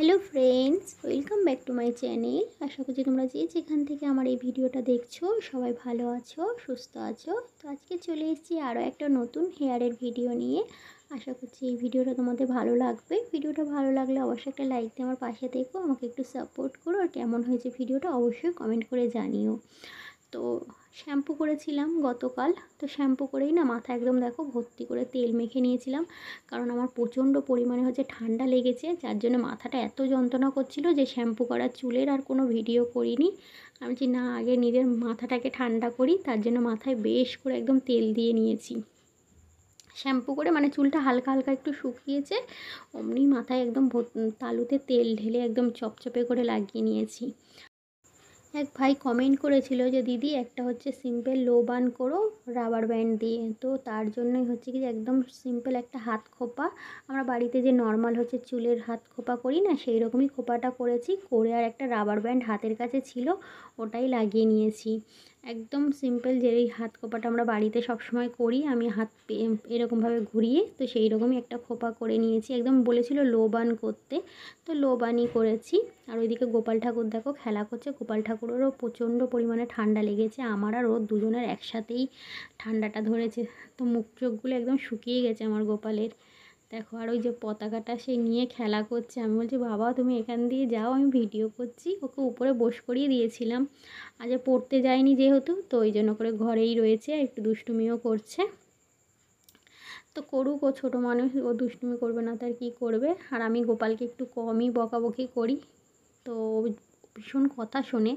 Hello friends, welcome back to my channel. আশা করছি তোমরা যে যেখান থেকে আমার এই ভিডিওটা দেখছো সবাই ভালো আছো, সুস্থ আছো। তো আজকে চলে এসেছি আরও একটা নতুন হেয়ারের ভিডিও নিয়ে। আশা করছি এই ভিডিওটা তোমাদের ভালো লাগবে। ভিডিওটা ভালো লাগলে অবশ্যই একটা লাইক দিয়ে আমার পাশে থেকো, আমাকে একটু সাপোর্ট করো। আর কেমন হয়েছে ভিডিওটা অবশ্যই কমেন্ট করে জানিও। তো শ্যাম্পু করেছিলাম গতকাল। তো শ্যাম্পু করেই না মাথা একদম দেখো ভর্তি করে তেল মেখে নিয়েছিলাম, কারণ আমার প্রচণ্ড পরিমাণে ঠান্ডা লেগেছে, যার জন্য মাথাটা এত যন্ত্রণা করছিল যে শ্যাম্পু করা চুলের আর কোনো ভিডিও করিনি। আমি বলছি না, আগে নিজের মাথাটাকে ঠান্ডা করি, তার জন্য মাথায় বেশ করে একদম তেল দিয়ে নিয়েছি। শ্যাম্পু করে চুলটা হালকা হালকা একটু শুকিয়েছে, অমনি মাথায় একদম তালুতে তেল ঢেলে একদম চপচপে করে লাগিয়ে নিয়েছি। এক ভাই কমেন্ট করেছিল যে দিদি একটা সিম্পল লো বান করো রাবার ব্যান্ড দিয়ে। তো তার জন্যই কি যে একদম সিম্পল একটা হাত খোপা, আমরা বাড়িতে যে নর্মাল চুলের হাত খোপা করি না, সেই রকমই খোপাটা করেছি, করে আর একটা রাবার ব্যান্ড হাতের কাছে ছিল, ওটাই লাগিয়ে নিয়েছি। একদম সিম্পল যেই হাত খোপাটা আমরা বাড়িতে সবসময় করি, আমি হাত এরকমভাবে ঘুরিয়ে তো সেই রকমই একটা খোপা করে নিয়েছি। একদম বলেছিল লো বান করতে, তো লো বানই করেছি। আর ওইদিকে গোপাল ঠাকুর দেখো খেলা করছে। গোপাল ঠাকুরেরও প্রচণ্ড পরিমাণে ঠান্ডা লেগেছে, আমার আর ওর দুজনের একসাথেই ঠান্ডাটা ধরেছে। তো মুখ চোখগুলো একদম শুকিয়ে গেছে আমার গোপালের। দেখো, আর ওই যে পতাকাটা সে নিয়ে খেলা করছে। আমি বলছি বাবা তুমি এখান দিয়ে যাও, আমি ভিডিও করছি। ওকে উপরে বস করিয়ে দিয়েছিলাম, আজ পড়তে যায়নি যেহেতু, তো ওই জন্য করে ঘরেই রয়েছে, একটু দুষ্টুমিও করছে। তো করুক, ও ছোটো মানুষ, ও দুষ্টুমি করবে না তার কী করবে। আর আমি গোপালকে একটু কমই বকাবকি করি, তো ভীষণ কথা শোনে,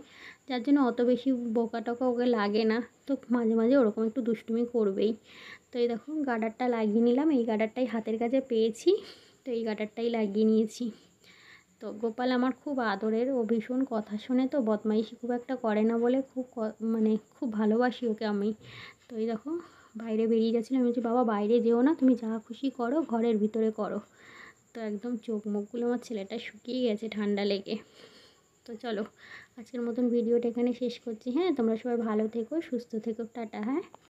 যার জন্য অত বেশি বকা টকা ওকে লাগে না। তো মাঝে মাঝে ওরকম একটু দুষ্টুমি করবেই। তো এই দেখো গার্ডারটা লাগিয়ে নিলাম, এই গার্ডারটাই হাতের কাছে পেয়েছি, তো এই গার্ডারটাই লাগিয়ে নিয়েছি। তো গোপাল আমার খুব আদরের, ও ভীষণ কথা শোনে, তো বদমাইশি খুব একটা করে না বলে খুব ভালোবাসি ওকে আমি। তো এই দেখো বাইরে বেরিয়ে যাচ্ছিলাম, আমি বলছি বাবা বাইরে যেও না, তুমি যা খুশি করো ঘরের ভিতরে করো। তো একদম চোখ মুখগুলো আমার ছেলেটা শুকিয়ে গেছে ঠান্ডা লেগে। তো চলো আজকের মতন ভিডিওটা এখানে শেষ করছি। হ্যাঁ, তোমরা সবাই ভালো থেকো, সুস্থ থেকো, টাটা। হ্যাঁ।